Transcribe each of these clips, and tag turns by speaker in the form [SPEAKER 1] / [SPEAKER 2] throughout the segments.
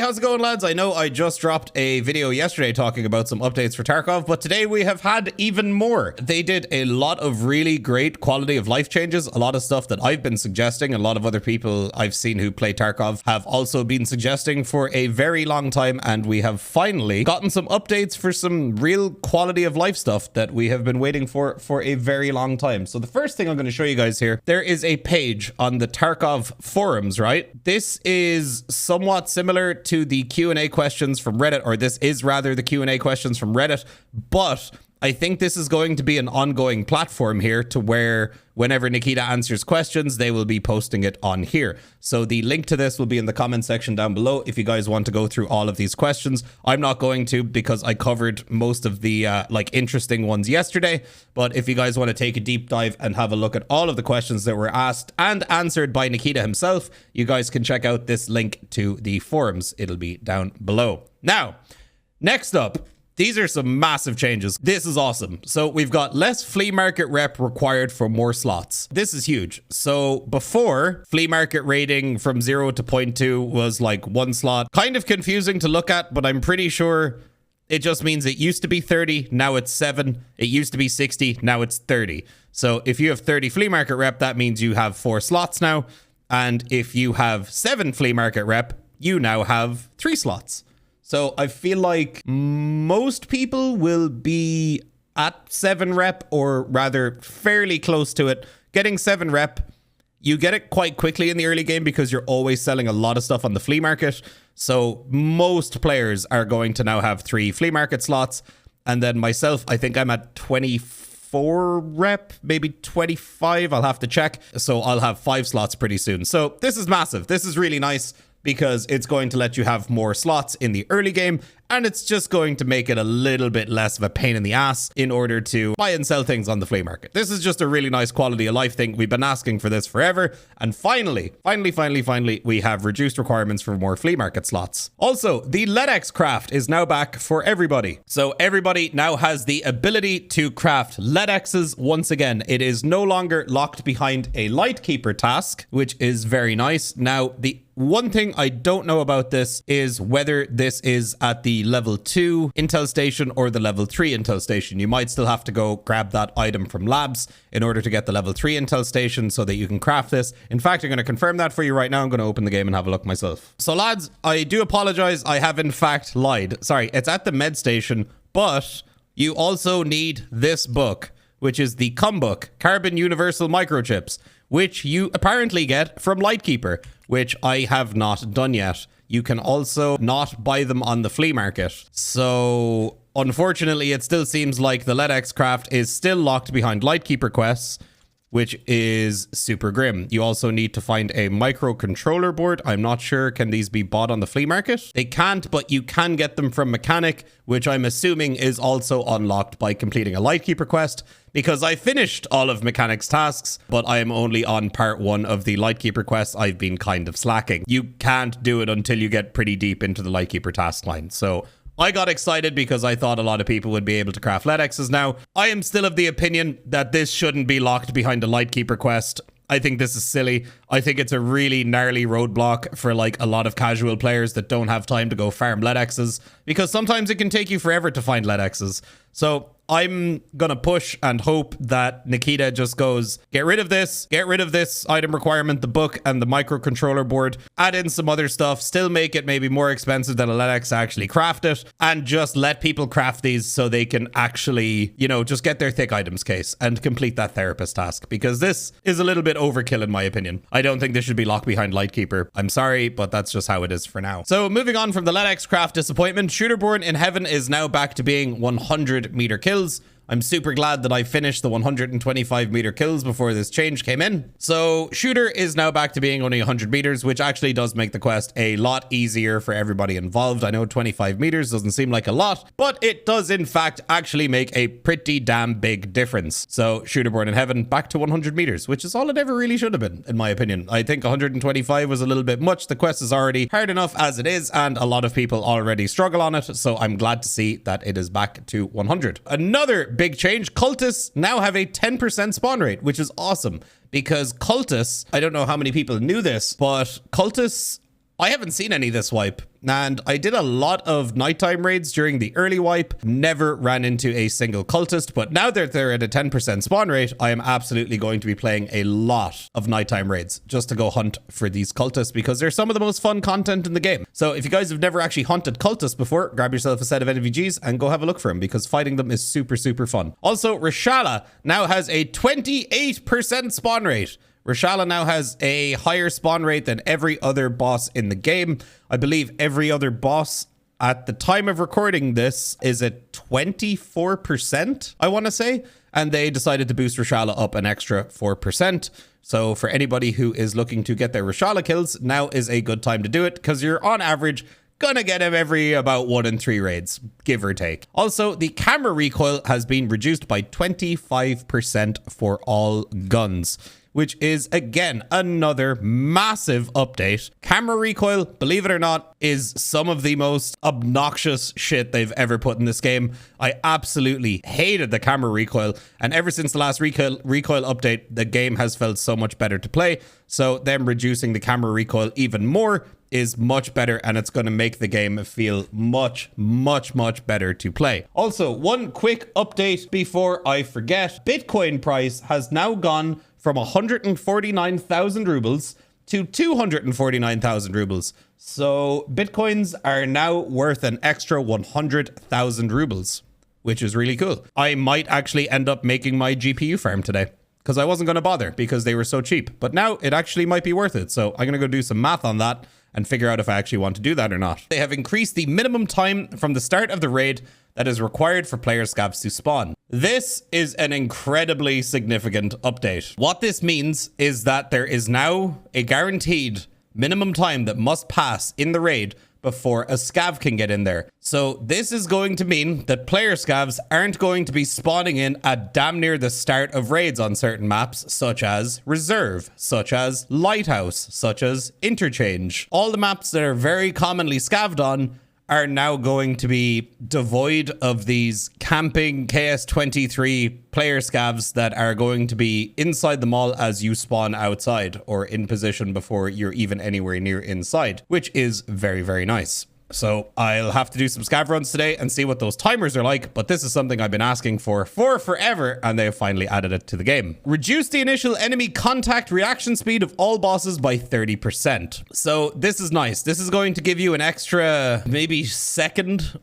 [SPEAKER 1] how's it going, lads? I know I just dropped a video yesterday talking about some updates for Tarkov, but today we have had even more. They did a lot of really great quality of life changes, a lot of stuff that I've been suggesting, a lot of other people I've seen who play Tarkov have also been suggesting for a very long time, and we have finally gotten some updates for some real quality of life stuff that we have been waiting for a very long time. So the first thing I'm going to show you guys here, there is a page on the Tarkov forums, right? This is somewhat similar to the Q&A questions from Reddit, or this is rather the Q&A questions from Reddit, but I think this is going to be an ongoing platform here to where whenever Nikita answers questions, they will be posting it on here. So the link to this will be in the comment section down below if you guys want to go through all of these questions. I'm not going to because I covered most of the interesting ones yesterday. But if you guys want to take a deep dive and have a look at all of the questions that were asked and answered by Nikita himself, you guys can check out this link to the forums. It'll be down below. Now, next up, these are some massive changes. This is awesome. So we've got less flea market rep required for more slots. This is huge. So before, flea market rating from 0 to 0.2 was like 1 slot. Kind of confusing to look at, but I'm pretty sure it just means it used to be 30, now it's 7. It used to be 60, now it's 30. So if you have 30 flea market rep, that means you have 4 slots now. And if you have 7 flea market rep, you now have 3 slots. So I feel like most people will be at 7 rep, or rather fairly close to it. Getting 7 rep, you get it quite quickly in the early game because you're always selling a lot of stuff on the flea market. So most players are going to now have 3 flea market slots. And then myself, I think I'm at 24 rep, maybe 25. I'll have to check. So I'll have 5 slots pretty soon. So this is massive. This is really nice, because it's going to let you have more slots in the early game, and it's just going to make it a little bit less of a pain in the ass in order to buy and sell things on the flea market. This is just a really nice quality of life thing. We've been asking for this forever, and finally, we have reduced requirements for more flea market slots. Also, the LEDX craft is now back for everybody. So everybody now has the ability to craft LEDXs once again. It is no longer locked behind a Lightkeeper task, which is very nice. Now, the one thing I don't know about this is whether this is at the level 2 intel station or the level 3 intel station. You might still have to go grab that item from labs in order to get the level 3 intel station so that you can craft this. In fact, I'm going to confirm that for you right now. I'm going to open the game and have a look myself. So lads, I do apologize. I have in fact lied. Sorry, it's at the med station, but you also need this book, which is the CUM book, Carbon Universal Microchips, which you apparently get from Lightkeeper, which I have not done yet. You can also not buy them on the flea market. So unfortunately, it still seems like the LEDX craft is still locked behind Lightkeeper quests, which is super grim. You also need to find a microcontroller board. I'm not sure, can these be bought on the flea market? They can't, but you can get them from Mechanic, which I'm assuming is also unlocked by completing a Lightkeeper quest, because I finished all of Mechanic's tasks, but I am only on part 1 of the Lightkeeper quest. I've been kind of slacking. You can't do it until you get pretty deep into the Lightkeeper task line. So I got excited because I thought a lot of people would be able to craft LEDXs now. I am still of the opinion that this shouldn't be locked behind a Lightkeeper quest. I think this is silly. I think it's a really gnarly roadblock for like a lot of casual players that don't have time to go farm LEDXs, because sometimes it can take you forever to find LEDXs. So I'm gonna push and hope that Nikita just goes, get rid of this item requirement, the book and the microcontroller board, add in some other stuff, still make it maybe more expensive than a LEDX to actually craft it, and just let people craft these so they can actually, you know, just get their thick items case and complete that therapist task, because this is a little bit overkill in my opinion. I don't think this should be locked behind Lightkeeper. I'm sorry, but that's just how it is for now. So moving on from the LEDX craft disappointment, Shooterborn in Heaven is now back to being 100 meter kills. I'm super glad that I finished the 125 meter kills before this change came in. So Shooter is now back to being only 100 meters, which actually does make the quest a lot easier for everybody involved. I know 25 meters doesn't seem like a lot, but it does in fact actually make a pretty damn big difference. So Shooterborn in Heaven back to 100 meters, which is all it ever really should have been, in my opinion. I think 125 was a little bit much. The quest is already hard enough as it is, and a lot of people already struggle on it. So I'm glad to see that it is back to 100. Another big change, cultists now have a 10% spawn rate, which is awesome, because cultists, I don't know how many people knew this, but cultists I haven't seen any this wipe, and I did a lot of nighttime raids during the early wipe, never ran into a single cultist, but now that they're at a 10% spawn rate, I am absolutely going to be playing a lot of nighttime raids just to go hunt for these cultists because they're some of the most fun content in the game. So if you guys have never actually hunted cultists before, grab yourself a set of NVGs and go have a look for them because fighting them is super, super fun. Also, Reshala now has a 28% spawn rate. Reshala now has a higher spawn rate than every other boss in the game. I believe every other boss at the time of recording this is at 24%, I want to say. And they decided to boost Reshala up an extra 4%. So for anybody who is looking to get their Reshala kills, now is a good time to do it because you're on average gonna get him every about 1 in 3 raids, give or take. Also, the camera recoil has been reduced by 25% for all guns, which is, again, another massive update. Camera recoil, believe it or not, is some of the most obnoxious shit they've ever put in this game. I absolutely hated the camera recoil, and ever since the last recoil update, the game has felt so much better to play. So them reducing the camera recoil even more is much better, and it's going to make the game feel much, much, much better to play. Also, one quick update before I forget. Bitcoin price has now gone from 149,000 rubles to 249,000 rubles. So Bitcoins are now worth an extra 100,000 rubles, which is really cool. I might actually end up making my GPU farm today because I wasn't going to bother because they were so cheap. But now it actually might be worth it. So I'm going to go do some math on that and figure out if I actually want to do that or not. They have increased the minimum time from the start of the raid that is required for player scavs to spawn. This is an incredibly significant update. What this means is that there is now a guaranteed minimum time that must pass in the raid before a scav can get in there. So this is going to mean that player scavs aren't going to be spawning in at damn near the start of raids on certain maps, such as Reserve, such as Lighthouse, such as Interchange. All the maps that are very commonly scavved on are now going to be devoid of these camping KS23 player scavs that are going to be inside the mall as you spawn outside or in position before you're even anywhere near inside, which is very, very nice. So I'll have to do some scav runs today and see what those timers are like, but this is something I've been asking for forever, and they have finally added it to the game. Reduce the initial enemy contact reaction speed of all bosses by 30%. So this is nice. This is going to give you an extra maybe second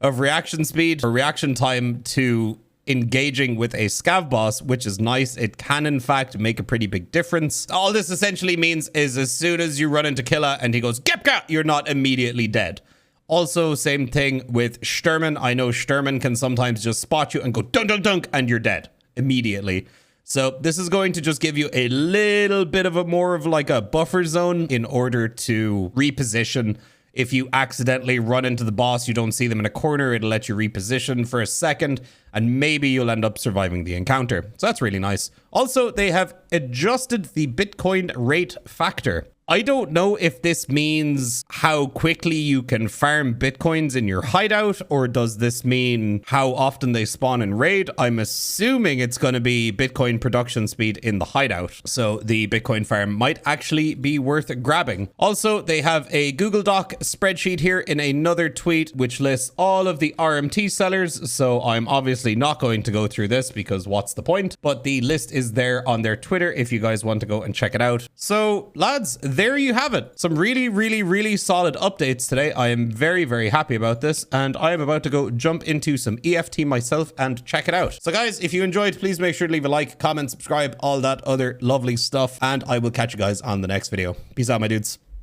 [SPEAKER 1] of reaction speed or reaction time to engaging with a scav boss, which is nice. It can in fact make a pretty big difference. All this essentially means is as soon as you run into Killa and he goes Gepka, you're not immediately dead. Also, same thing with Sturman. I know Sturman can sometimes just spot you and go dunk dunk dunk and you're dead immediately. So this is going to just give you a little bit of a more of like a buffer zone in order to reposition. If you accidentally run into the boss, you don't see them in a corner, it'll let you reposition for a second, and maybe you'll end up surviving the encounter. So that's really nice. Also, they have adjusted the Bitcoin rate factor. I don't know if this means how quickly you can farm Bitcoins in your hideout, or does this mean how often they spawn in raid? I'm assuming it's going to be Bitcoin production speed in the hideout. So the Bitcoin farm might actually be worth grabbing. Also, they have a Google Doc spreadsheet here in another tweet, which lists all of the RMT sellers. So I'm obviously not going to go through this because what's the point? But the list is there on their Twitter if you guys want to go and check it out. So lads, there you have it. Some really solid updates today. I am very happy about this, and I am about to go jump into some EFT myself and check it out. So guys, if you enjoyed, please make sure to leave a like, comment, subscribe, all that other lovely stuff, and I will catch you guys on the next video. Peace out, my dudes.